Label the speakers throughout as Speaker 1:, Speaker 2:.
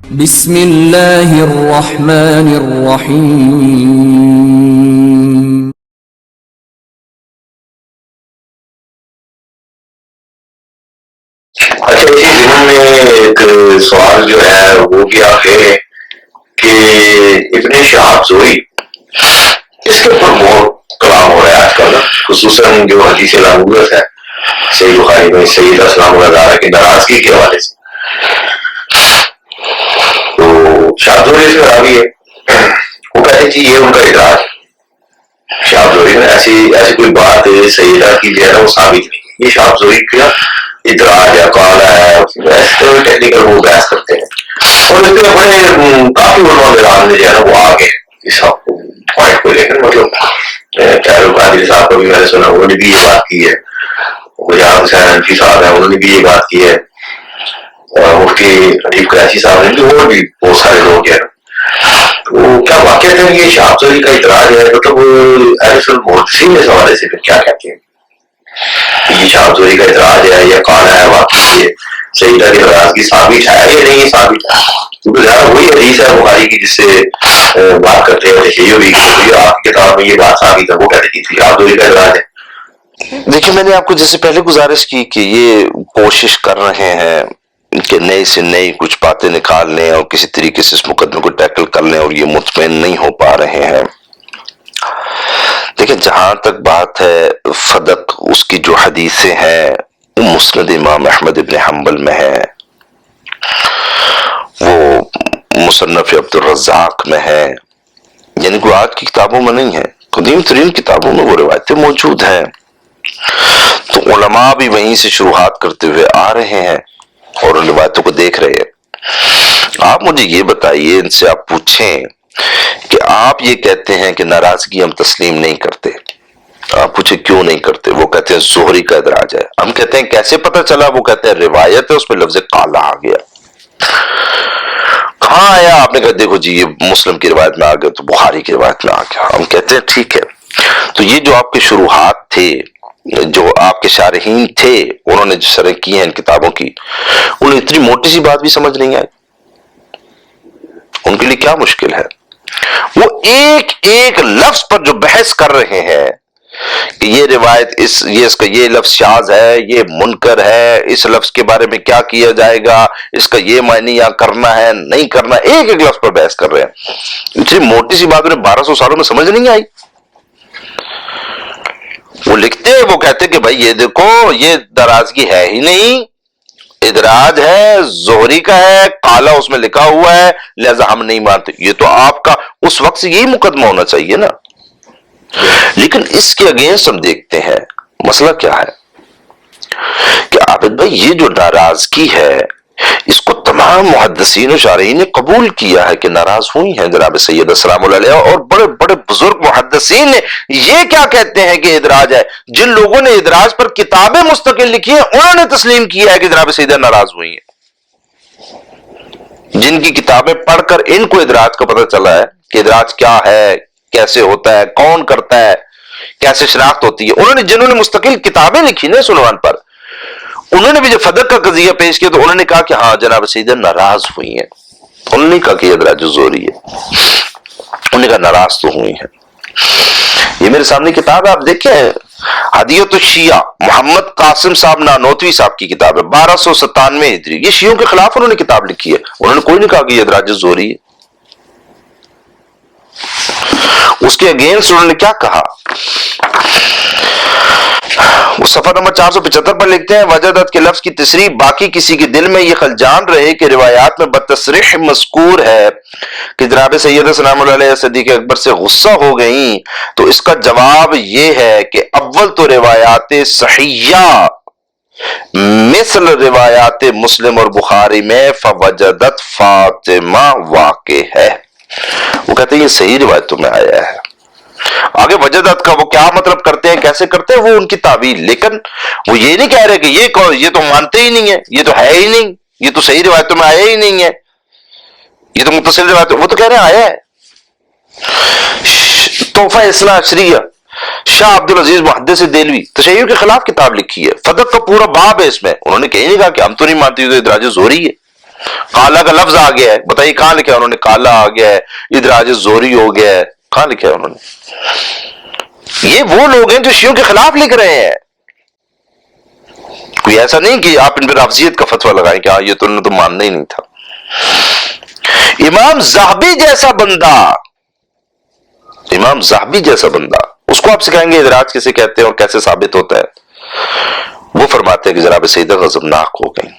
Speaker 1: بسم اللہ الرحمن الرحیم.
Speaker 2: اچھا، اسی ضمن میں ایک سوال جو ہے وہ کیا ہے کہ ابن شہاب زہری اس کے اوپر بہت کلام ہو رہا ہے آج کل، خصوصاً جو حدیث نبوت ہے صحیح بخاری میں سید اسلام اللہ کی ناراضگی کے حوالے سے. تو شاہ زہری سے راوی ہے، وہ کہتے ہیں جی یہ ان کا ادراج. شاہ زہری میں ایسی کوئی بات سیدہ کی جو ہے نا وہ ثابت نہیں ہے. یہ شاہ زہری کا ادراج ہے، قالا ہے، ایسے ٹیکنیکل وہ بحث کرتے ہیں. اور اس میں بڑے کافی علماء کرام نے جو ہے نا وہ آگے اس پوائنٹ کو لے کر، مطلب خیر القادری صاحب کو بھی میں نے سنا انہوں نے بھی یہ بات کی ہے، گجار حسین انفی صاحب ہیں انہوں نے بھی یہ بات کی ہے، مفتی حنیف قریشی صاحب نے بھی، اور بھی بہت سارے لوگ ہیں. تو کیا واقعہ ہے یہ شاہ زہری کا ادراج ہے؟ مطلب اہل سنت محدثین اس حوالے سے پھر کیا کہتے ہیں؟ یہ شاہ زہری کا ادراج ہے یا قالا ہے، واقعی یہ سیدہ کی ناراضگی ثابت ہے یا نہیں ثابت ہے؟ کیونکہ ظاہر وہی حدیث ہے بخاری کی جس سے بات کرتے ہیں تشیع بھی، آپ کی کتاب میں یہ بات ثابت ہے، وہ کہتے ہیں کہ شاہ زہری کا ادراج ہے.
Speaker 3: دیکھیں، میں نے آپ کو جیسے پہلے گزارش کی کہ یہ کوشش کر رہے ہیں کہ نئی سے نئی کچھ باتیں نکال لیں اور کسی طریقے سے اس مقدمے کو ٹیکل کر لیں، اور یہ مطمئن نہیں ہو پا رہے ہیں. دیکھیں، جہاں تک بات ہے فدق، اس کی جو حدیثیں ہیں وہ مسند امام احمد ابن حنبل میں ہے، وہ مصنف عبد الرزاق میں ہے، یعنی کوئی آج کی کتابوں میں نہیں ہے، قدیم ترین کتابوں میں وہ روایتیں موجود ہیں. تو علماء بھی وہیں سے شروعات کرتے ہوئے آ رہے ہیں اور ان روایتوں کو دیکھ رہے ہیں. آپ مجھے یہ بتائیے، ان سے آپ پوچھیں کہ آپ یہ کہتے ہیں کہ ناراضگی ہم تسلیم نہیں کرتے. آپ پوچھیں کیوں نہیں کرتے؟ وہ کہتے ہیں زہری کا ادراج ہے. ہم کہتے ہیں کیسے پتہ چلا؟ وہ کہتے ہیں روایت ہے اس میں لفظ قالا آ گیا. کہاں آیا؟ آپ نے کہا دیکھو جی یہ مسلم کی روایت میں آ گیا تو بخاری کی روایت میں آ گیا. ہم کہتے ہیں ٹھیک ہے. تو یہ جو آپ کے شروحات تھے، جو آپ کے شارحین تھے، انہوں نے جو شرح کی ہیں ان کتابوں کی، انہیں اتنی موٹی سی بات بھی سمجھ نہیں آئی. ان کے لیے کیا مشکل ہے؟ وہ ایک ایک لفظ پر جو بحث کر رہے ہیں کہ یہ روایت اس کا یہ لفظ شاذ ہے، یہ منکر ہے، اس لفظ کے بارے میں کیا کیا جائے گا، اس کا یہ معنی یا کرنا ہے نہیں کرنا، ایک ایک لفظ پر بحث کر رہے ہیں. اتنی موٹی سی بات انہیں 1200 سالوں میں سمجھ نہیں آئی. وہ لکھتے، وہ کہتے کہ بھائی یہ دیکھو یہ ناراضگی ہے ہی نہیں، ادراج ہے، زہری کا ہے، قالا اس میں لکھا ہوا ہے، لہذا ہم نہیں مانتے. یہ تو آپ کا اس وقت سے یہی مقدمہ ہونا چاہیے نا. لیکن اس کے اگینسٹ ہم دیکھتے ہیں مسئلہ کیا ہے کہ عابد بھائی یہ جو ناراضگی ہے اس کو تمام محدثین و شارحین نے قبول کیا ہے کہ ناراض ہوئی ہیں جناب سید السلام علیہ، اور بڑے بڑے بزرگ محدثین نے یہ کیا کہتے ہیں کہ ادراج ہے. جن لوگوں نے ادراج پر کتابیں مستقل لکھی ہیں انہوں نے تسلیم کیا ہے کہ جناب سیدہ ناراض ہوئی ہیں. جن کی کتابیں پڑھ کر ان کو ادراج کا پتہ چلا ہے کہ ادراج کیا ہے، کیسے ہوتا ہے، کون کرتا ہے، کیسے شناخت ہوتی ہے، جنہوں نے مستقل کتابیں لکھی نا اس عنوان پر، انہوں نے بھی جب فدق کا قضیہ پیش کیا تو انہوں نے کہا کہ ہاں جناب سیدہ ناراض ہوئی ہیں. انہوں نے کہا کہ ادراج زہری ہے، انہوں نے کہا ناراض تو ہوئی ہیں. یہ میرے سامنے کتاب ہے، آپ دیکھیں، ہدیۃ الشیعہ، محمد قاسم صاحب نانوتوی صاحب کی کتاب ہے، 1297 ہجری. یہ شیعوں کے خلاف انہوں نے کتاب لکھی ہے. انہوں نے کوئی نہیں کہا کہ یہ ادراج زہری ہے. اس کے اگینسٹ انہوں نے کیا کہا؟ وہ صفحہ نمبر 475 پر لکھتے ہیں، وجدت کے لفظ کی تصریح باقی کسی کے دل میں یہ خلجان رہے کہ روایات میں بتصریح مذکور ہے کہ جناب سیدہ سلام اللہ علیہ صدیق اکبر سے غصہ ہو گئیں، تو اس کا جواب یہ ہے کہ اول تو روایات صحیحہ مثل روایات مسلم اور بخاری میں فوجدت فاطمہ واقع ہے. وہ کہتے ہیں یہ صحیح روایتوں میں آیا ہے. آگے وجدت کا وہ کیا مطلب کرتے ہیں، کیسے کرتے ہیں، وہ ان کی تعویل. لیکن وہ یہ نہیں کہہ رہے کہ یہ تو مانتے ہی نہیں ہے، یہ تو ہے ہی نہیں، یہ تو صحیح روایتوں میں آیا ہی نہیں ہے، یہ تو متصل روایتوں. وہ تو کہہ رہے ہیں آیا ہے. تحفہ اصلاح عشریہ، شاہ عبد العزیز محدث دہلوی، تشیع کے خلاف کتاب لکھی ہے، فدق کا پورا باب ہے اس میں. انہوں نے کہیں نہیں کہا کہ ہم تو نہیں مانتے، تو ادراج زہری ہے. کالا کا لفظ آ گیا ہے، بتائیے کہاں لکھا ہے انہوں نے؟ کالا آ گیا ہے، ادراج زوری ہو گیا ہے، کہاں لکھا ہے انہوں نے؟ یہ وہ لوگ ہیں جو شیعوں کے خلاف لکھ رہے ہیں. کوئی ایسا نہیں کہ آپ ان پر رافضیت کا فتویٰ لگائیں کہ ہاں یہ تو انہوں نے تو ماننا ہی نہیں تھا. امام زاہبی جیسا بندہ، امام زاہبی جیسا بندہ، اس کو آپ سکھائیں گے ادراج کیسے کہتے ہیں اور کیسے ثابت ہوتا ہے؟ وہ فرماتے ہیں کہ جناب سیدہ غضبناک ہو گئی.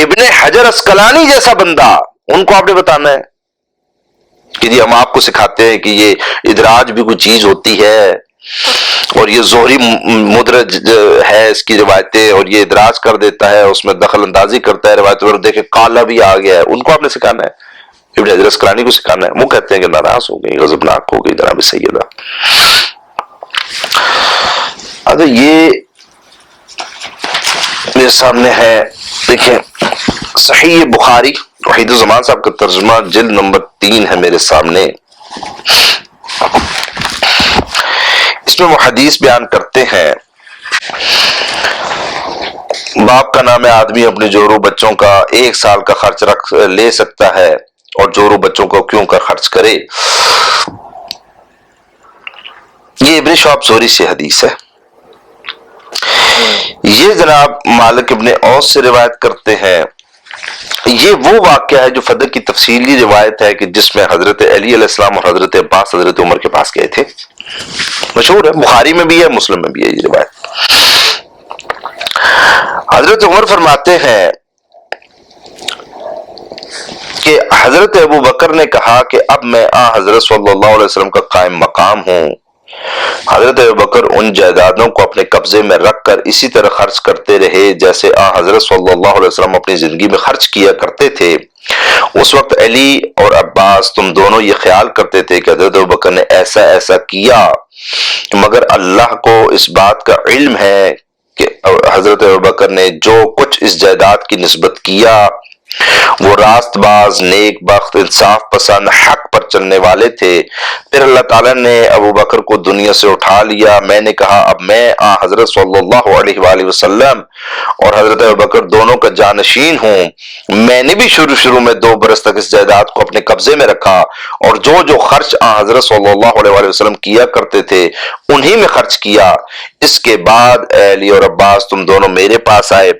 Speaker 3: ابن حجر اسقلانی جیسا بندہ، ان کو آپ نے بتانا ہے کہ جی ہم آپ کو سکھاتے ہیں کہ یہ ادراج بھی کوئی چیز ہوتی ہے اور یہ ظہری مدرج ہے اس کی روایتیں، اور یہ ادراج کر دیتا ہے، اس میں دخل اندازی کرتا ہے روایتوں پر. دیکھیں کالا بھی آ گیا ہے، ان کو آپ نے سکھانا ہے، ابن حجر اسقلانی کو سکھانا ہے. وہ کہتے ہیں کہ ناراض ہو گئی، غضبناک ہو گئی جناب سیدہ. اگر یہ میرے سامنے ہے، دیکھیں صحیح بخاری، وحید الزمان صاحب کا ترجمہ، جلد نمبر 3 ہے میرے سامنے. اس میں وہ حدیث بیان کرتے ہیں، باپ کا نام ہے، آدمی اپنے جورو بچوں کا 1 سال کا خرچ لے سکتا ہے اور جورو بچوں کو کیوں کر خرچ کرے. یہ ابن شہاب زہری سے حدیث ہے. یہ جناب مالک ابن اوس سے روایت کرتے ہیں. یہ وہ واقعہ ہے جو فدق کی تفصیلی روایت ہے کہ جس میں حضرت علی علیہ السلام اور حضرت عباس حضرت عمر کے پاس گئے تھے. مشہور ہے، بخاری میں بھی ہے، مسلم میں بھی ہے یہ روایت. حضرت عمر فرماتے ہیں کہ حضرت ابو بکر نے کہا کہ اب میں حضرت صلی اللہ علیہ وسلم کا قائم مقام ہوں. حضرت ابو بکر ان جائیدادوں کو اپنے قبضے میں رکھ کر اسی طرح خرچ کرتے رہے جیسے حضرت صلی اللہ علیہ وسلم اپنی زندگی میں خرچ کیا کرتے تھے. اس وقت علی اور عباس تم دونوں یہ خیال کرتے تھے کہ حضرت ابو بکر نے ایسا ایسا کیا، مگر اللہ کو اس بات کا علم ہے کہ حضرت ابو بکر نے جو کچھ اس جائیداد کی نسبت کیا وہ راست باز، نیک بخت، انصاف پسند، حق پر چلنے والے تھے. پھر اللہ تعالیٰ نے ابو بکر کو دنیا سے اٹھا لیا. میں نے کہا اب میں حضرت صلی اللہ علیہ وآلہ وسلم اور حضرت ابو بکر دونوں کا جانشین ہوں. میں نے بھی شروع میں 2 برس تک اس جائیداد کو اپنے قبضے میں رکھا اور جو خرچ حضرت صلی اللہ علیہ وآلہ وسلم کیا کرتے تھے انہی میں خرچ کیا. اس کے بعد علی اور عباس تم دونوں میرے پاس آئے.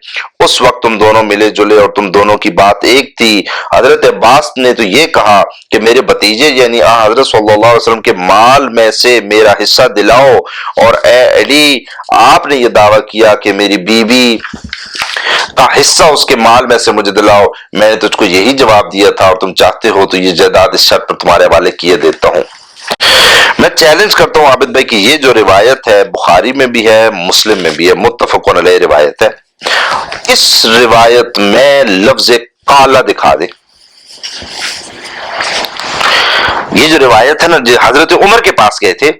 Speaker 3: اس وقت تم دونوں ملے جلے اور تم دونوں کی بات ایک تھی. حضرت عباس نے تو یہ کہا کہ میرے بھتیجے یعنی حضرت صلی اللہ علیہ وسلم کے مال میں سے میرا حصہ دلاؤ، اور اے علی آپ نے یہ دعویٰ کیا کہ میری بیوی کا حصہ اس کے مال میں سے مجھے دلاؤ. میں نے تجھ کو یہی جواب دیا تھا اور تم چاہتے ہو تو یہ جائیداد اس شرط پر تمہارے حوالے کیے دیتا ہوں. میں چیلنج کرتا ہوں عابد بھائی کہ یہ جو روایت ہے بخاری میں بھی ہے، مسلم میں بھی ہے، متفقون علیہ روایت ہے. اس روایت میں لفظ کالا دکھا دے. یہ جو روایت ہے نا جو حضرت عمر کے پاس گئے تھے،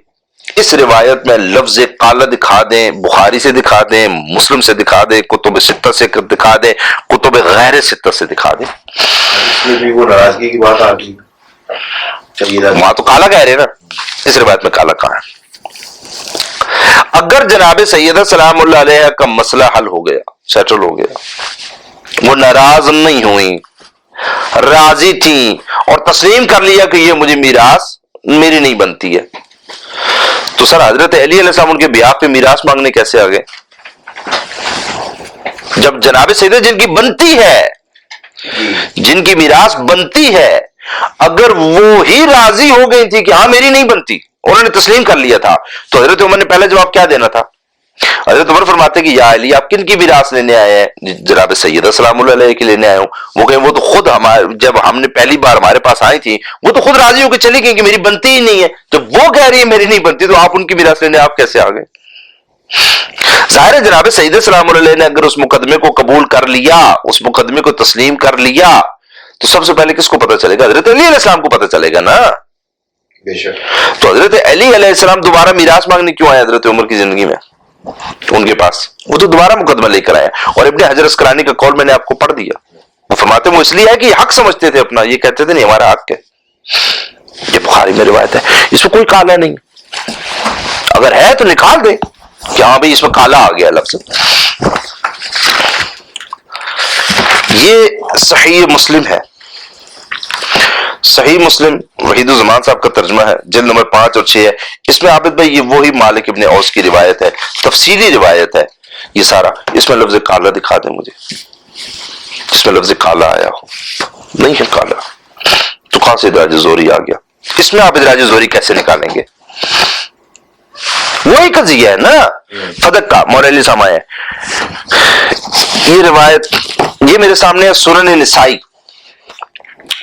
Speaker 3: اس روایت میں لفظ کالا دکھا دیں، بخاری سے دکھا دیں، مسلم سے دکھا دیں، کتب 6 سے دکھا دیں، کتب غیر 6 سے دکھا دیں.
Speaker 2: اس میں بھی وہ ناراضگی کی بات آ گئی.
Speaker 3: وہاں تو کالا کہہ رہے نا، اس روایت میں کالا کہاں ہے؟ اگر جناب سیدہ سلام اللہ علیہ کا مسئلہ حل ہو گیا، سیٹل ہو گیا، وہ ناراض نہیں ہوئی، راضی تھیں اور تسلیم کر لیا کہ یہ مجھے میراث میری نہیں بنتی ہے، تو سر حضرت علی علیہ السلام ان کے بیاہ پہ میراث مانگنے کیسے آ گئے؟ جب جناب سیدہ جن کی بنتی ہے، جن کی میراث بنتی ہے، اگر وہ ہی راضی ہو گئی تھی کہ ہاں میری نہیں بنتی، انہوں نے تسلیم کر لیا تھا، تو حضرت عمر نے پہلا جواب کیا دینا تھا؟ حضرت عمر فرماتے کہ یا علی آپ کن کی میراث لینے آئے ہیں؟ جناب سیدہ سلام اللہ علیہ کی لینے آئے ہوں. وہ کہیں وہ تو خود جب ہم نے پہلی بار ہمارے پاس آئی تھی وہ تو خود راضی ہو کے چلی گئی کہ میری بنتی ہی نہیں ہے. جب وہ کہہ رہی ہے میری نہیں بنتی تو آپ ان کی میراث لینے آپ کیسے آ گئے؟ ظاہر ہے جناب سیدہ سلام علیہ نے اگر اس مقدمے کو قبول کر لیا، اس مقدمے کو تسلیم کر لیا، تو سب سے پہلے کس کو پتہ چلے گا؟ حضرت علی علیہ السلام کو پتہ چلے گا نا.
Speaker 2: بے شک.
Speaker 3: تو حضرت علی علیہ السلام دوبارہ میراث مانگنے کیوں آئے حضرت عمر کی زندگی میں ان کے پاس؟ وہ تو دوبارہ مقدمہ لے کر آئے. اور ابن حجر اسقلانی کا قول میں نے آپ کو پڑھ دیا. وہ فرماتے ہیں وہ اس لیے ہے کہ یہ حق سمجھتے تھے اپنا، یہ کہتے تھے نہیں ہمارا حق ہے. یہ بخاری میں روایت ہے، اس میں کوئی کالا نہیں. اگر ہے تو نکال دے کہ ہاں بھائی اس میں کالا آ گیا لفظ. یہ صحیح مسلم ہے، صحیح مسلم وحید الزمان صاحب کا ترجمہ ہے، جلد نمبر 5 اور 6 ہے۔ اس میں عابد بھائی یہ وہی مالک ابن اوس کی روایت ہے، تفصیلی روایت ہے یہ سارا۔ اس میں لفظ کالا دکھا دیں مجھے، اس میں لفظ کالا آیا ہو، نہیں ہے کالا تو کہاں سے ادراج زوری آ گیا؟ اس میں آپ ادراج زوری کیسے نکالیں گے؟ وہی قضیہ ہے نا فدق کا، مولا علی سامع ہے یہ روایت، یہ میرے سامنے ہے سنن نسائی،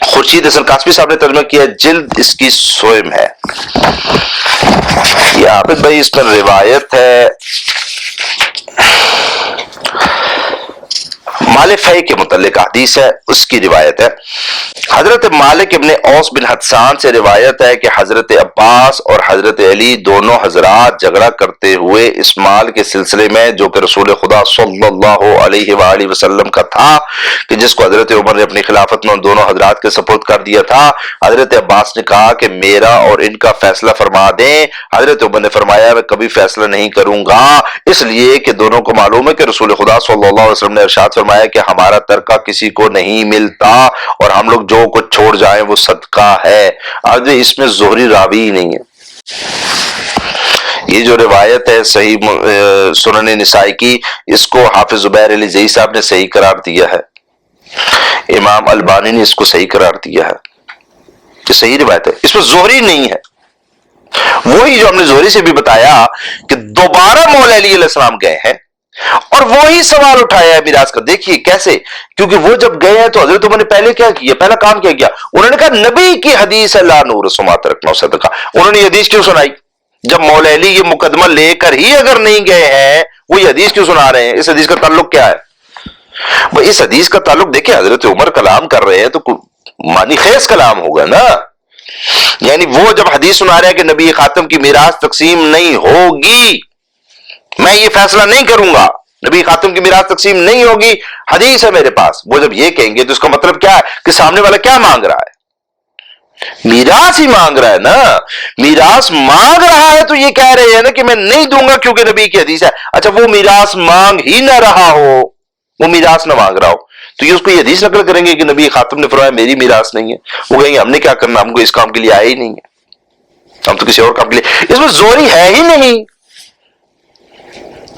Speaker 3: خورشید حسن قاسمی صاحب نے ترجمہ کیا، جلد اس کی سوئم ہے۔ یہ عابد بھائی اس پر روایت ہے مال فی کے متعلق حدیث ہے، اس کی روایت ہے۔ حضرت مالک ابن اوس بن حدثان سے روایت ہے کہ حضرت عباس اور حضرت علی دونوں حضرات جھگڑا کرتے ہوئے اس مال کے سلسلے میں جو کہ رسول خدا صلی اللہ علیہ وآلہ وسلم کا تھا، کہ جس کو حضرت عمر نے اپنی خلافت میں دونوں حضرات کے سپرد کر دیا تھا۔ حضرت عباس نے کہا کہ میرا اور ان کا فیصلہ فرما دیں۔ حضرت عمر نے فرمایا میں کبھی فیصلہ نہیں کروں گا، اس لیے کہ دونوں کو معلوم ہے کہ رسول خدا صلی اللہ علیہ وسلم نے ارشاد فرمایا کہ ہمارا ترکہ کسی کو نہیں ملتا اور ہم لوگ جو کچھ چھوڑ جائیں وہ صدقہ ہے۔ آج اس میں زہری راوی ہی نہیں ہے۔ یہ جو روایت ہے صحیح سنن نسائی کی، اس کو حافظ زبیر علی زئی صاحب نے صحیح قرار دیا ہے، امام البانی نے اس کو صحیح قرار دیا ہے، یہ صحیح روایت ہے، اس میں زہری نہیں ہے۔ وہی جو ہم نے زہری سے بھی بتایا کہ دوبارہ مولا علی علیہ السلام گئے ہیں اور وہی سوال اٹھایا ہے میراث کا۔ دیکھیے کیسے، کیونکہ وہ جب گئے ہیں تو حضرت عمر نے پہلے کیا کیا، پہلا کام کیا کیا، انہوں نے کہا نبی کی حدیث ہے لا نور سما ترکنا صدقہ۔ انہوں نے یہ حدیث کیوں سنائی؟ جب مولا علی یہ مقدمہ لے کر ہی اگر نہیں گئے ہیں، وہ یہ حدیث کیوں سنا رہے ہیں؟ اس حدیث کا تعلق کیا ہے؟ اس حدیث کا تعلق دیکھیں، حضرت عمر کلام کر رہے ہیں تو معنی خیز کلام ہوگا نا، یعنی وہ جب حدیث سنا رہے ہیں کہ نبی خاتم کی میراث تقسیم نہیں ہوگی، میں یہ فیصلہ نہیں کروں گا، نبی خاتم کی میراث تقسیم نہیں ہوگی، حدیث ہے میرے پاس، وہ جب یہ کہیں گے تو اس کا مطلب کیا ہے کہ سامنے والا کیا مانگ رہا ہے؟ میراث ہی مانگ رہا ہے نا، میراث مانگ رہا ہے تو یہ کہہ رہے ہیں نا کہ میں نہیں دوں گا کیونکہ نبی کی حدیث ہے۔ اچھا وہ میراث مانگ ہی نہ رہا ہو، وہ میراث نہ مانگ رہا ہو تو یہ اس کو یہ حدیث نقل کریں گے کہ نبی خاتم نے فرمایا میری میراث نہیں ہے، وہ کہیں گے ہم نے کیا کرنا، ہم کو اس کام کے لیے آئے ہی نہیں ہے، ہم تو کسی اور کام کے لیے، اس میں زوری ہے ہی نہیں۔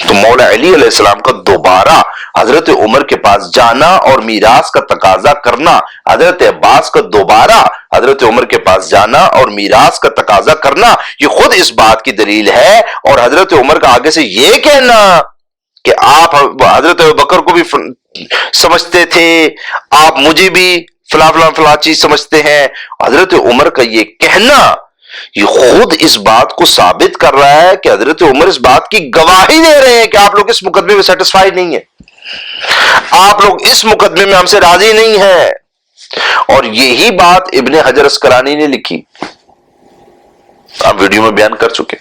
Speaker 3: تو مولا علی علیہ السلام کا دوبارہ حضرت عمر کے پاس جانا اور میراث کا تقاضا کرنا، حضرت عباس کا دوبارہ حضرت عمر کے پاس جانا اور میراث کا تقاضا کرنا، یہ خود اس بات کی دلیل ہے۔ اور حضرت عمر کا آگے سے یہ کہنا کہ آپ حضرت ابوبکر کو بھی سمجھتے تھے، آپ مجھے بھی فلاں فلاں فلاں چیز سمجھتے ہیں، حضرت عمر کا یہ کہنا یہ خود اس بات کو ثابت کر رہا ہے کہ حضرت عمر اس بات کی گواہی دے رہے ہیں کہ آپ لوگ اس مقدمے میں سیٹسفائی نہیں ہیں، آپ لوگ اس مقدمے میں ہم سے راضی نہیں ہیں۔ اور یہی بات ابن حجر اسقلانی نے لکھی، آپ ویڈیو میں بیان کر چکے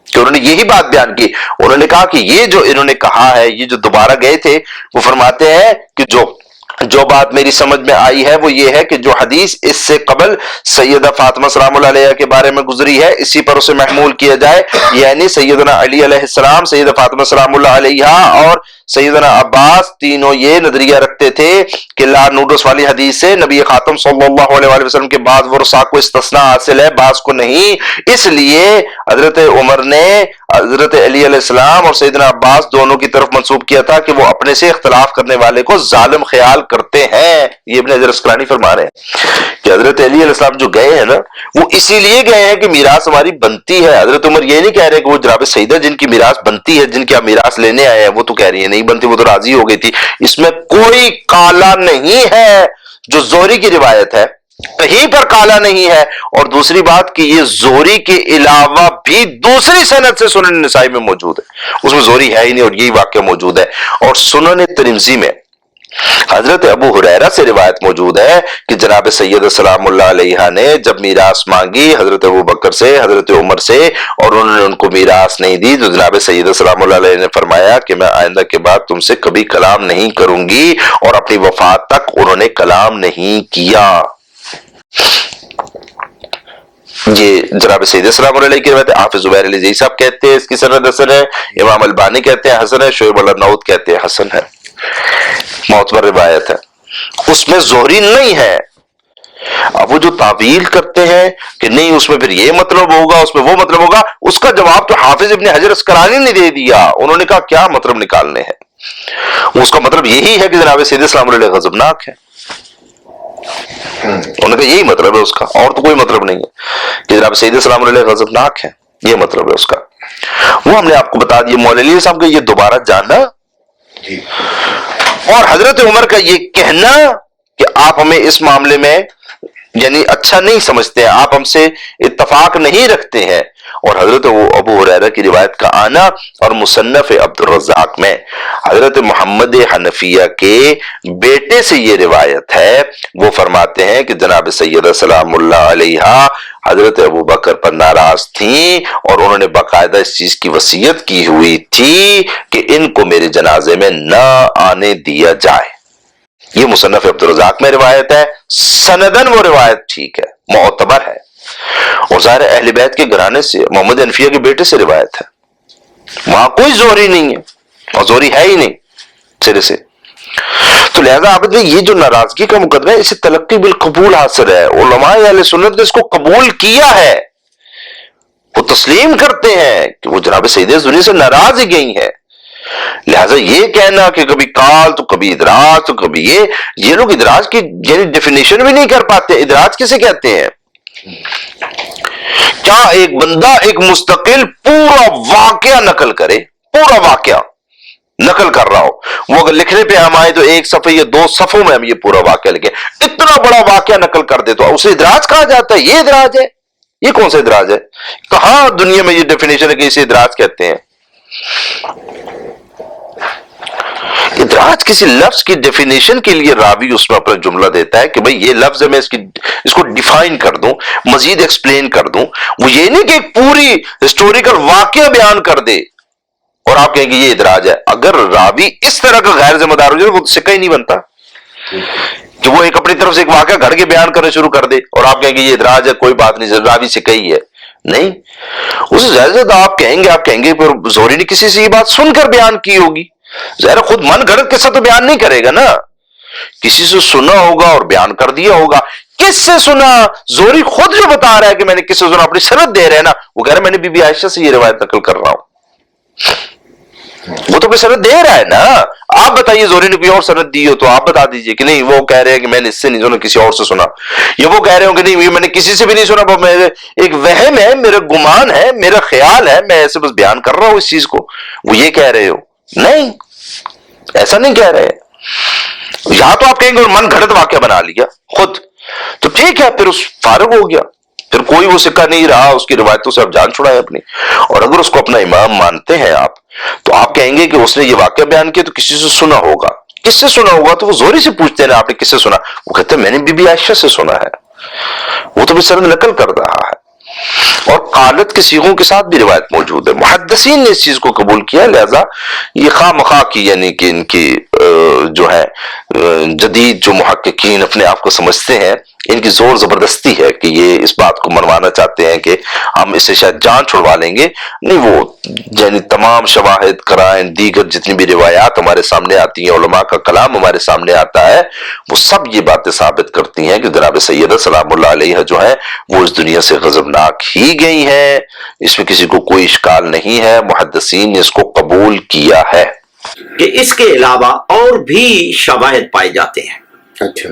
Speaker 3: کہ انہوں نے یہی بات بیان کی، انہوں نے کہا کہ یہ جو انہوں نے کہا ہے، یہ جو دوبارہ گئے تھے، وہ فرماتے ہیں کہ جو بات میری سمجھ میں آئی ہے وہ یہ ہے کہ جو حدیث اس سے قبل سیدہ فاطمہ سلام اللہ علیہ کے بارے میں گزری ہے اسی پر اسے محمول کیا جائے، یعنی سیدنا علی علیہ السلام، سیدہ فاطمہ سلام اللہ علیہ اور سیدنا عباس تینوں یہ نظریہ رکھتے تھے کہ لا نورس والی حدیث سے نبی خاتم صلی اللہ علیہ وسلم کے بعض ورثاء کو استثناء حاصل ہے، بعض کو نہیں، اس لیے حضرت عمر نے حضرت علی علیہ السلام اور سیدنا عباس دونوں کی طرف منسوب کیا تھا کہ وہ اپنے سے اختلاف کرنے والے کو ظالم خیال کرتے ہیں۔ یہ ابن حجر اسقلانی فرما رہے ہیں کہ حضرت علی علیہ السلام جو گئے ہیں نا وہ اسی لیے گئے ہیں کہ میراث ہماری بنتی ہے۔ حضرت عمر یہ نہیں کہہ رہے کہ وہ جناب سیدہ جن کی میراث بنتی ہے، جن کی آپ میراث لینے آئے ہیں، وہ تو کہہ رہی ہے نہیں بنتی، وہ تو راضی ہو گئی تھی۔ اس میں کوئی کالا نہیں ہے، جو زہری کی روایت ہے کہیں پر کالا نہیں ہے۔ اور دوسری بات کہ یہ زہری کے علاوہ بھی دوسری سند سے سنن نسائی میں موجود ہے، اس میں زہری ہے ہی نہیں اور یہی واقعہ موجود ہے۔ اور سنن ترمذی میں حضرت ابو ہریرہ سے روایت موجود ہے کہ جناب سید سلام اللہ علیہ نے جب میراث مانگی حضرت ابوبکر سے، حضرت عمر سے، اور انہوں نے ان کو میراث نہیں دی، تو جناب سید سلام اللہ علیہ نے فرمایا کہ میں آئندہ کے بعد تم سے کبھی کلام نہیں کروں گی، اور اپنی وفات تک انہوں نے کلام نہیں کیا۔ یہ جناب سید السلام علیہ کی روایت ہے۔ حافظ زبیر علی زئی صاحب کہتے ہیں اس کی سند حسن ہے، امام البانی کہتے ہیں حسن ہے، شعیب اللہ نعود کہتے ہیں حسن ہے، معتبر روایت ہے۔ اس میں زہری نہیں ہے۔ اب وہ جو تعویل کرتے ہیں کہ نہیں اس میں پھر یہ مطلب ہوگا، اس میں وہ مطلب ہوگا، اس کا جواب تو حافظ ابن حجر اسقلانی نے دے دیا۔ انہوں نے کہا کیا مطلب نکالنے ہیں، اس کا مطلب یہی ہے کہ جناب سید اسلام علیہ غضبناک ہے۔ انہوں نے کہا یہی مطلب ہے اس کا، اور تو کوئی مطلب نہیں ہے کہ جناب سید اسلام علیہ غضبناک ہے، یہ مطلب ہے اس کا۔ وہ ہم نے آپ کو بتا دیا مولا علی صاحب کا یہ دوبارہ جاننا، اور حضرت عمر کا یہ کہنا کہ آپ ہمیں اس معاملے میں یعنی اچھا نہیں سمجھتے ہیں، آپ ہم سے اتفاق نہیں رکھتے ہیں، اور حضرت ابو ہریرہ کی روایت کا آنا، اور مصنف عبد الرزاق میں حضرت محمد حنفیہ کے بیٹے سے یہ روایت ہے، وہ فرماتے ہیں کہ جناب سیدہ سلام اللہ علیہا حضرت ابو بکر پر ناراض تھیں، اور انہوں نے باقاعدہ اس چیز کی وصیت کی ہوئی تھی کہ ان کو میرے جنازے میں نہ آنے دیا جائے۔ یہ مصنف عبد الرزاق میں روایت ہے، سندن وہ روایت ٹھیک ہے، معتبر ہے، اور ظاہر اہل بیت کے گھرانے سے محمد حنفیہ کے بیٹے سے روایت ہے، وہاں کوئی زہری نہیں ہے، اور زہری ہے ہی نہیں سرے سے۔ تو لہذا آپ نے یہ جو ناراضگی کا مقدمہ ہے، اسے تلقی بالقبول حاصل ہے، علماء اہل سنت نے اس کو قبول کیا ہے، وہ تسلیم کرتے ہیں کہ وہ جناب سید زہری سے ناراض ہی گئی ہیں۔ لہذا یہ کہنا کہ کبھی قال تو کبھی ادراج تو کبھی یہ لوگ ادراج کی یعنی ڈیفینیشن بھی نہیں کر پاتے۔ ادراج کسے کہتے ہیں؟ کیا ایک بندہ ایک مستقل پورا واقعہ نقل کرے، پورا واقعہ نقل کر رہا ہو، وہ اگر لکھنے پہ ہم آئے تو ایک صفحے یا 2 صفحوں میں ہم یہ پورا واقعہ لکھیں، اتنا بڑا واقعہ نقل کر دے تو اسے ادراج کہا جاتا ہے؟ یہ ادراج ہے؟ یہ کون سا ادراج ہے؟ کہاں دنیا میں یہ ڈیفینیشن ہے کہ اسے ادراج کہتے ہیں؟ ادراج کسی لفظ کی ڈیفینیشن کے لیے راوی اس میں اپنا جملہ دیتا ہے کہ بھئی یہ لفظ ہے، میں اس کو ڈیفائن کر دوں، مزید ایکسپلین کر دوں۔ وہ یہ نہیں کہ ایک پوری ہسٹوریکل واقعہ بیان کر دے اور آپ کہیں گے یہ ادراج ہے۔ اگر راوی اس طرح کا غیر ذمہ دار ہو جائے وہ سکہ ہی نہیں بنتا کہ وہ ایک اپنی طرف سے ایک واقعہ گھڑ کے بیان کرنا شروع کر دے اور آپ کہیں گے یہ ادراج ہے، کوئی بات نہیں، راوی سکہ ہی ہے۔ نہیں، اسے زیادہ آپ کہیں گے پھر زہری نے کسی سے یہ بات سن کر بیان کی ہوگی، ظاہر خود من گھڑت قصہ تو بیان نہیں کرے گا نا، کسی سے سنا ہوگا اور بیان کر دیا ہوگا۔ کس سے سنا؟ زہری خود جو بتا رہا ہے کہ میں نے کس سے سنا، اپنی سند دے رہے ہیں نا، وہ کہہ رہا ہے میں نے بی بی عائشہ سے یہ روایت نقل کر رہا ہوں، وہ تو اپنی سند دے رہا ہے نا۔ آپ بتائیے زہری نے کوئی اور سند دی ہو تو آپ بتا دیجئے کہ نہیں وہ کہہ رہے ہیں کہ میں نے اس سے نہیں سنا، کسی اور سے سنا، یا وہ کہہ رہے ہوں کہ نہیں یہ میں نے کسی سے بھی نہیں سنا، میرے ایک وہم ہے، میرا گمان ہے، میرا خیال ہے، میں ایسے بس بیان کر رہا ہوں اس چیز کو، وہ یہ کہہ رہے ہو۔ نہیں، ایسا نہیں کہہ رہے۔ یہاں تو آپ کہیں گے من گھڑت واقعہ بنا لیا خود، تو ٹھیک ہے، پھر اس فارغ ہو گیا، پھر کوئی وہ سکہ نہیں رہا، اس کی روایتوں سے آپ جان چھڑائے اپنی۔ اور اگر اس کو اپنا امام مانتے ہیں آپ، تو آپ کہیں گے کہ اس نے یہ واقعہ بیان کیا تو کسی سے سنا ہوگا۔ کس سے سنا ہوگا؟ تو وہ زہری سے پوچھتے ہیں آپ نے کس سے سنا، وہ کہتے ہیں میں نے بی بی عائشہ سے سنا ہے، وہ تو بھی سند نقل کر رہا ہے۔ اور قالت کے صیغوں کے ساتھ بھی روایت موجود ہے، محدثین نے اس چیز کو قبول کیا، لہذا یہ خواہ مخواہ کی یعنی کہ ان کی جو ہے جدید جو محققین اپنے آپ کو سمجھتے ہیں، ان کی زور زبردستی ہے کہ یہ اس بات کو منوانا چاہتے ہیں کہ ہم اسے شاید جان چھڑوا لیں گے۔ نہیں، وہ یعنی تمام شواہد، قرائن، دیگر جتنی بھی روایات ہمارے سامنے آتی ہیں، علماء کا کلام ہمارے سامنے آتا ہے، وہ سب یہ باتیں ثابت کرتی ہیں کہ جناب سیدہ سلام اللہ علیہ جو ہے وہ اس دنیا سے غضبناک ہی گئی ہیں، اس میں کسی کو کوئی اشکال نہیں ہے، محدثین نے اس کو قبول کیا ہے۔
Speaker 4: کہ اس کے علاوہ اور بھی شواہد پائے جاتے ہیں
Speaker 5: اچھا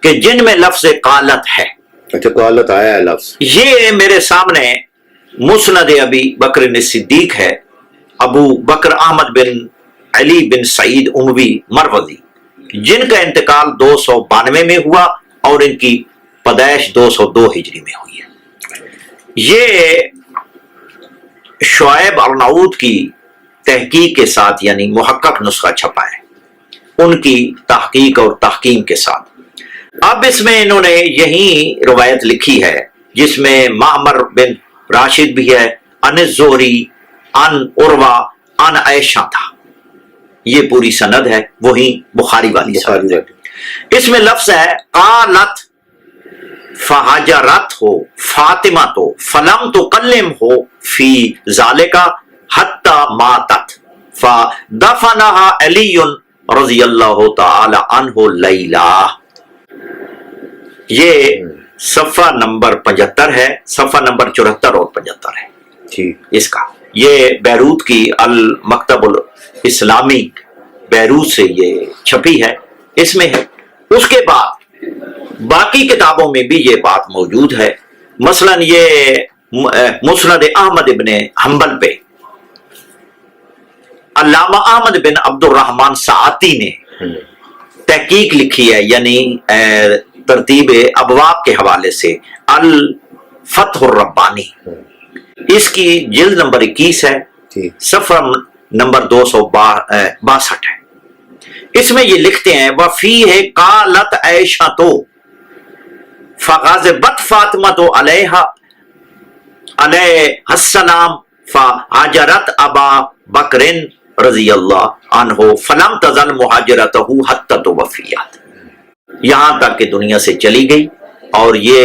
Speaker 4: کہ جن میں لفظ قالت ہے۔
Speaker 5: اچھا، قالت آیا ہے لفظ،
Speaker 4: یہ میرے سامنے مسند ابی بکر صدیق ہے، ابو بکر احمد بن علی بن سعید اموی مروزی، جن کا انتقال 292 میں ہوا اور ان کی پیدائش 202 ہجری میں ہوئی ہے۔ یہ شعیب ارناؤوط کی تحقیق کے ساتھ یعنی محقق نسخہ چھپا ہے، ان کی تحقیق اور تحکیم کے ساتھ۔ اب اس میں انہوں نے یہی روایت لکھی ہے جس میں معمر بن راشد بھی ہے، ان الزہری ان عروہ ان عائشہ تھا، یہ پوری سند ہے، وہی بخاری والی سند۔ اس میں لفظ ہے قالت فہجرت ہو فاطمہ تو فلم تکلم ہو فی ذالکا حتی ماتت فدفنہا علی رضی اللہ تعالی عنہ لیلا. یہ صفحہ نمبر 75 ہے، صفحہ نمبر 74 اور 75 ہے
Speaker 5: ٹھیک.
Speaker 4: اس کا. یہ بیروت کی المکتب الاسلامی بیروت سے یہ چھپی ہے، اس میں ہے. اس کے بعد باقی کتابوں میں بھی یہ بات موجود ہے. مثلا یہ مسند احمد ابن حنبل پہ علامہ احمد بن عبد الرحمن سعاتی نے تحقیق لکھی ہے، یعنی ترتیب ابواب کے حوالے سے، الفتح الربانی. اس کی جلد نمبر 21 ہے،
Speaker 5: ٹھیک.
Speaker 4: صفحہ نمبر 262 ہے. اس میں یہ لکھتے ہیں وَفِيهِ قَالَتْ عَائِشَةُ فَغَضِبَتْ فَاطِمَةُ عَلَيْهَا السَّلَامُ فَهَاجَرَتْ أَبَا بَكْرٍ رضی اللہ عنہ فَلَمْ تَزَلْ مُهَاجِرَتُهُ حَتَّى تُوَفِّيَتْ. یہاں تک کہ دنیا سے چلی گئی اور یہ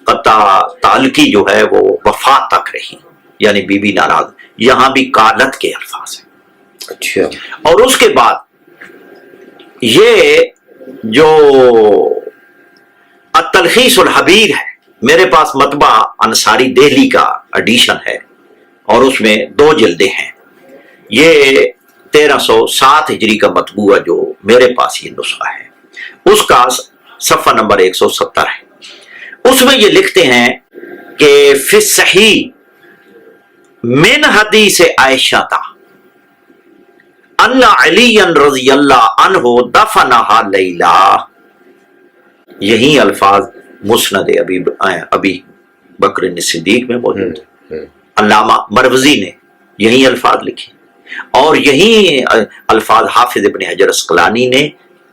Speaker 4: قطع تعلقی جو ہے وہ وفات تک رہی، یعنی بی بی ناراض. یہاں بھی قالت کے الفاظ ہیں.
Speaker 5: اچھا.
Speaker 4: اور اس کے بعد یہ جو التلخیص الحبیر ہے، میرے پاس مطبع انصاری دہلی کا ایڈیشن ہے اور اس میں 2 جلدیں ہیں. یہ 1307 ہجری کا مطبوعہ جو میرے پاس یہ نسخہ ہے، اس کا صفحہ نمبر 170 ہے. اس میں یہ لکھتے ہیں کہ فی الصحیح من حدیث عائشہ تا ان علی رضی اللہ عنہ دفنہا لیلا. یہی الفاظ مسند ابی بکر صدیق میں موجود ہے. علامہ مروزی نے یہی الفاظ لکھے اور یہی الفاظ حافظ ابن حجر اسقلانی نے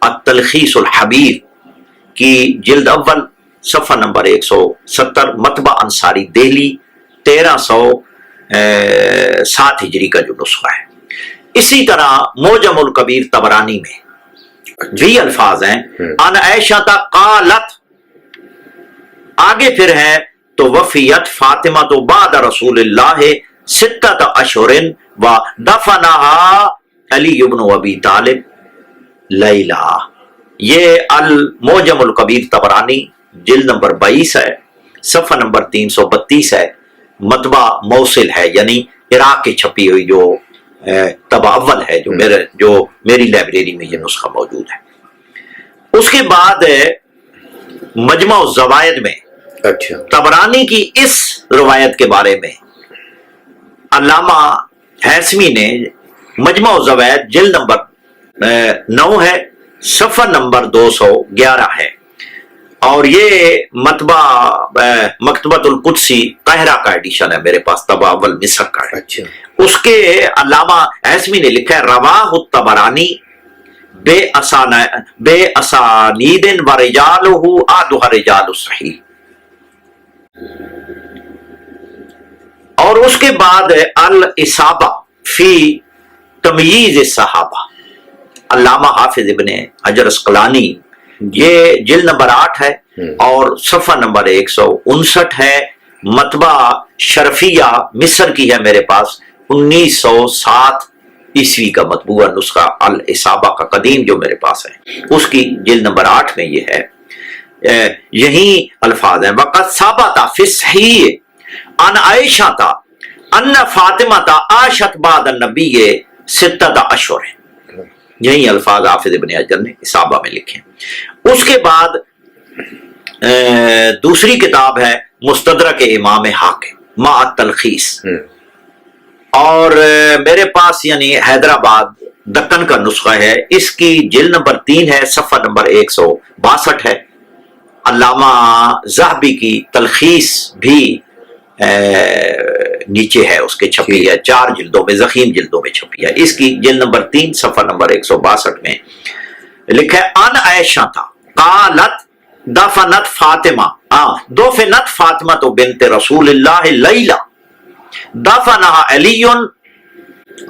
Speaker 4: التلخیص الحبیر کی جلد اول صفحہ نمبر 170 مطبع انصاری دہلی 1307 ہجری کا جو نسخہ ہے. اسی طرح موجم الکبیر طبرانی میں بھی الفاظ ہیں ان عائشہ قالت. آگے پھر ہے تو وفیت فاطمہ تو بعد رسول اللہ 6 اشہر و دفنہا علی بن ابی طالب لیلا. یہ الموجم الکبیر طبرانی جلد نمبر 22 ہے، صفحہ نمبر 332 ہے. مطبع موصل ہے، یعنی عراق کی چھپی ہوئی جو طبع اول ہے جو میری لائبریری میں یہ نسخہ موجود ہے. اس کے بعد مجمع الزوائد میں
Speaker 5: اچھا.
Speaker 4: طبرانی کی اس روایت کے بارے میں علامہ ہیثمی نے مجمع الزوائد جلد نمبر 9 ہے، صفحہ نمبر 211 ہے. اور یہ مطبع مکتبۃ القدسی قاہرہ کا ایڈیشن ہے میرے پاس، طبع اول مصر کا ہے.
Speaker 5: اچھا.
Speaker 4: اس کے علامہ ہیثمی نے لکھا ہے رواہ الطبرانی بے اسانید و رجالہ اعدھا رجال الصحیح. اور اس کے بعد الاصابہ فی تمییز الصحابہ علامہ حافظ ابن حجر اسقلانی، یہ جلد نمبر 8 ہے اور صفحہ نمبر 159 ہے. مطبع شرفیہ مصر کی ہے میرے پاس، 1907 عیسوی کا مطبوعہ نسخہ الاصابہ کا قدیم جو میرے پاس ہے، اس کی جلد نمبر 8 میں یہ ہے. یہی الفاظ ہیں وقت ثابت فی الصحیح ان عائشہ ان فاطمہ عاشت بعد النبی 6 اشہر. یہی الفاظ حافظ ابن حجر نے اصابہ میں لکھے. اس کے بعد دوسری کتاب ہے مستدرک امام حاکم مع التلخیص، اور میرے پاس یعنی حیدرآباد دکن کا نسخہ ہے. اس کی جلد نمبر 3 ہے، صفحہ نمبر 162 ہے. علامہ ذہبی کی تلخیص بھی نیچے ہے، اس کے چھپی ہے 4 جلدوں میں، ضخیم جلدوں میں چھپی ہے. اس کی جلد نمبر 3 صفحہ نمبر 162 میں لکھا ہے ان عائشہ قالت دفنت فاطمہ دفنت فاطمہ تو بنت رسول اللہ لیلا دفنہا علی.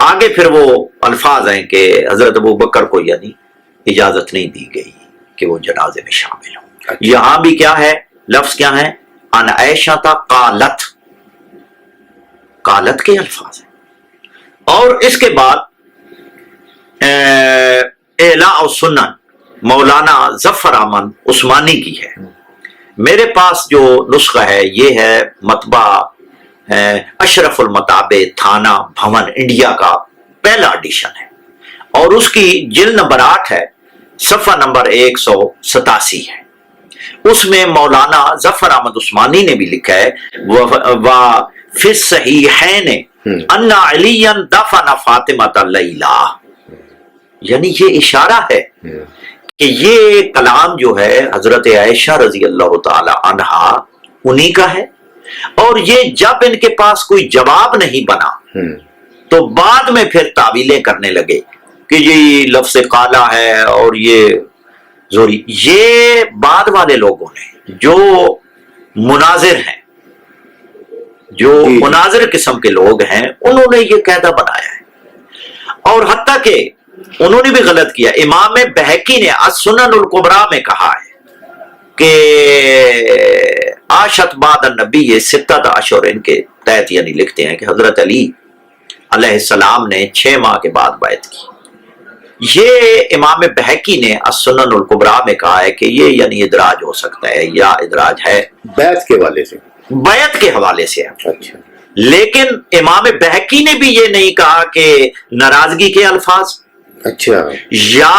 Speaker 4: آگے پھر وہ الفاظ ہیں کہ حضرت ابو بکر کو یعنی اجازت نہیں دی گئی کہ وہ جنازے میں شامل ہوں. یہاں بھی کیا ہے، لفظ کیا ہے، ان عائشہ قالت، قالت کے الفاظ ہیں. اور اس کے بعد اعلاء السنن مولانا ظفر احمد عثمانی کی ہے. میرے پاس جو نسخہ ہے یہ ہے مطبع اشرف المطابع تھانہ بھون انڈیا کا پہلا ایڈیشن ہے اور اس کی جلد نمبر 8 ہے, صفحہ نمبر 187 ہے. اس میں مولانا ظفر احمد عثمانی نے بھی لکھا ہے وَفِي الصَّحِيحَيْنِ أَنَّ عَلِيًّا دَفَنَ فَاطِمَةَ اللَّيْلَةَ, یعنی یہ اشارہ ہے کہ یہ کلام جو ہے حضرت عائشہ رضی اللہ تعالی عنہا انہی کا ہے, اور یہ جب ان کے پاس کوئی جواب نہیں بنا تو بعد میں پھر تعویلیں کرنے لگے کہ یہ لفظ قالا ہے اور یہ زوری. یہ بعد والے لوگوں نے جو مناظر ہیں, جو مناظر قسم کے لوگ ہیں, انہوں نے یہ قاعدہ بنایا ہے. اور حتیٰ کہ انہوں نے بھی غلط کیا. امام بہقی نے السنن الکبریٰ میں کہا ہے کہ عاشت بعد النبی ستۃ اشہر, ان کے تحت یعنی لکھتے ہیں کہ حضرت علی علیہ السلام نے 6 ماہ کے بعد بیعت کی. یہ امام بہقی نے السنن الکبریٰ میں کہا ہے کہ یہ یعنی ادراج ہو سکتا ہے یا ادراج ہے
Speaker 5: بیعت کے حوالے سے,
Speaker 4: بیعت کے حوالے سے ہے.
Speaker 5: اچھا,
Speaker 4: لیکن امام بہقی نے بھی یہ نہیں کہا کہ ناراضگی کے الفاظ
Speaker 5: اچھا,
Speaker 4: یا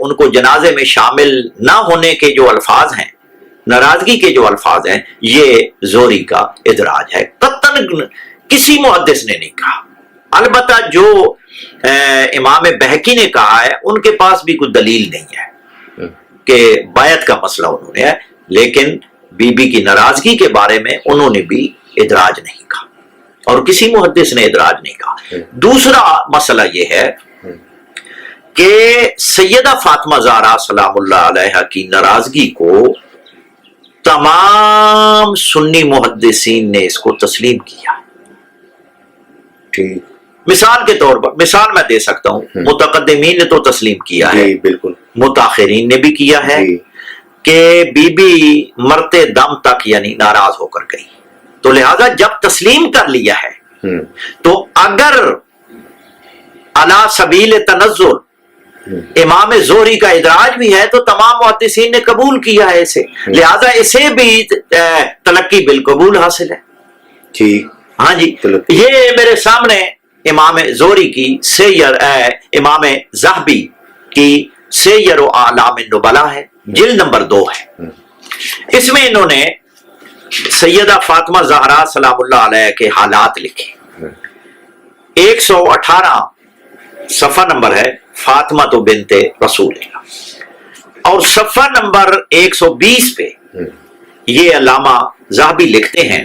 Speaker 4: ان کو جنازے میں شامل نہ ہونے کے جو الفاظ ہیں, ناراضگی کے جو الفاظ ہیں, یہ زوری کا ادراج ہے. قطعاً کسی محدث نے نہیں کہا. البتہ جو امام بہقی نے کہا ہے ان کے پاس بھی کوئی دلیل نہیں ہے کہ بیعت کا مسئلہ انہوں نے ہے, لیکن بی بی کی ناراضگی کے بارے میں انہوں نے بھی ادراج نہیں کہا اور کسی محدث نے ادراج نہیں کہا. دوسرا مسئلہ یہ ہے کہ سیدہ فاطمہ زہرا سلام اللہ علیہا کی ناراضگی کو تمام سنی محدثین نے اس کو تسلیم کیا.
Speaker 5: ٹھیک,
Speaker 4: مثال کے طور پر مثال میں دے سکتا ہوں, متقدمین نے تو تسلیم کیا ہے,
Speaker 5: بالکل,
Speaker 4: متاخرین نے بھی کیا ہے کہ بی بی مرتے دم تک یعنی ناراض ہو کر گئی. تو لہذا جب تسلیم کر لیا ہے تو اگر علی سبیل تنزل امام زہری کا ادراج بھی ہے تو تمام محدثین نے قبول کیا ہے اسے, لہذا اسے بھی تلقی بالقبول حاصل ہے.
Speaker 5: ٹھیک,
Speaker 4: ہاں جی, یہ میرے سامنے امام زہری کی سیر, امام ذہبی کی سیر و اعلام النبلاء ہے, جلد نمبر 2 ہے. اس میں انہوں نے سیدہ فاطمہ زہرا سلام اللہ علیہ کے حالات لکھے. 118 صفحہ نمبر ہے فاطمہ تو بنت رسول اللہ, اور صفحہ نمبر 120 پہ یہ علامہ ذہبی لکھتے ہیں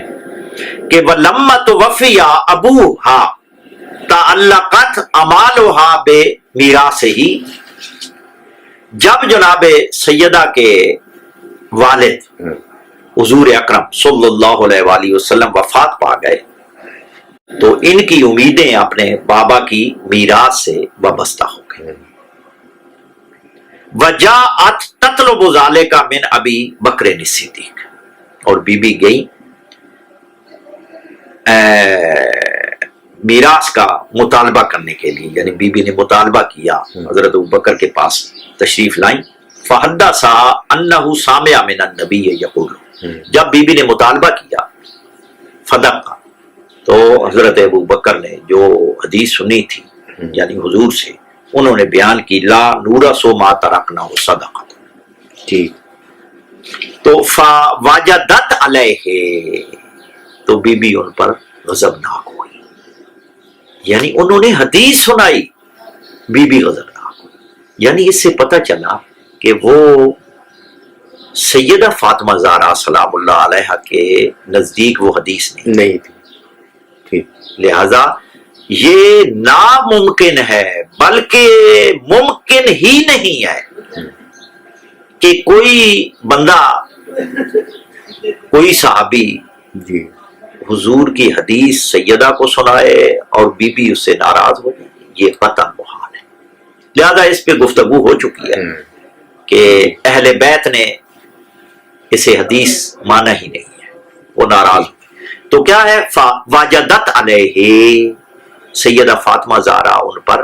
Speaker 4: کہ وَلَمَّا تُوَفِّيَ أَبُوهَا تعلقت امالها بمیراثه, جب جناب سیدہ کے والد حضور اکرم صلی اللہ علیہ وآلہ وسلم وفات پا گئے تو ان کی امیدیں اپنے بابا کی میراث سے وابستہ ہو گئی. وجاءت تطلب ذلك من ابی بکر الصدیق, اور بی بی گئی میراث کا مطالبہ کرنے کے لیے, یعنی بی بی نے مطالبہ کیا, حضرت ابوبکر کے پاس تشریف لائیں. فحدث انہ سامع من النبی یقول, جب بی بی نے مطالبہ کیا فدق, تو حضرت ابوبکر نے جو حدیث سنی تھی یعنی حضور سے, انہوں نے بیان کی لا نورث ما ترکنا صدقۃ.
Speaker 5: ٹھیک,
Speaker 4: تو فوجدت علیہ, تو بی بی ان پر غضبناک ہوئی, یعنی انہوں نے حدیث سنائی, بی بی غضبناک ہوئی. یعنی اس سے پتہ چلا کہ وہ سیدہ فاطمہ زہرا سلام اللہ علیہ کے نزدیک وہ حدیث نہیں
Speaker 5: تھی. ٹھیک,
Speaker 4: لہذا یہ ناممکن ہے, بلکہ ممکن ہی نہیں ہے کہ کوئی بندہ, کوئی صحابی
Speaker 5: جی,
Speaker 4: حضور کی حدیث سیدہ کو سنائے اور بی بی اس سے ناراض ہو جائے, یہ قطعاً محال ہے. لہذا اس پہ گفتگو ہو چکی ہے کہ اہل بیت نے اسے حدیث مانا ہی نہیں ہے, وہ ناراض. تو کیا ہے, واجدت علیہ, سیدہ فاطمہ زہرا ان پر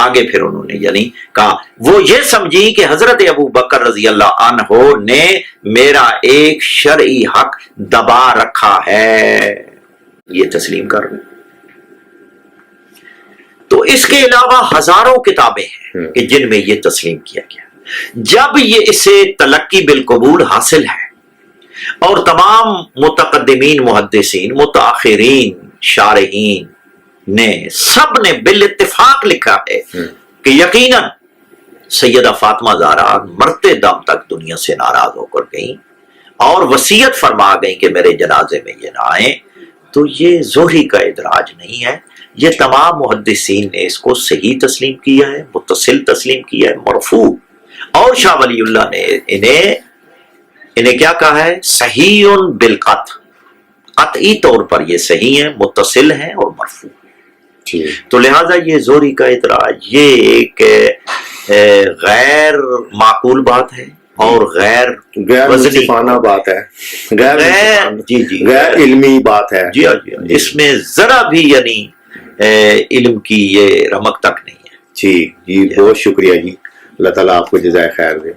Speaker 4: آگے پھر انہوں نے یعنی کہا وہ یہ سمجھی کہ حضرت ابو بکر رضی اللہ عنہ نے میرا ایک شرعی حق دبا رکھا ہے، یہ تسلیم کر لیں۔ تو اس کے علاوہ ہزاروں کتابیں ہیں کہ جن میں یہ تسلیم کیا گیا۔ جب یہ اسے تلقی بالقبول حاصل ہے اور تمام متقدمین محدثین متاخرین شارحین نے سب نے بالاتفاق لکھا ہے کہ یقیناً سیدہ فاطمہ زہرا مرتے دم تک دنیا سے ناراض ہو کر گئیں اور وصیت فرما گئیں کہ میرے جنازے میں یہ نہ آئیں، تو یہ زہری کا ادراج نہیں ہے، یہ تمام محدثین نے اس کو صحیح تسلیم کیا ہے، متصل تسلیم کیا ہے، مرفوع۔ اور شاہ ولی اللہ نے انہیں کیا کہا ہے؟ صحیح بالقطع، قطعی طور پر یہ صحیح ہے، متصل ہے اور مرفوع۔ تو لہذا یہ زہری کا ادراج یہ ایک غیر معقول بات ہے اور غیر
Speaker 5: منصفانہ بات ہے، غیر علمی بات ہے۔
Speaker 4: جی اس میں ذرا بھی یعنی علم کی یہ رمق تک نہیں ہے۔
Speaker 5: جی بہت شکریہ جی، اللہ تعالیٰ آپ کو جزائے خیر دے۔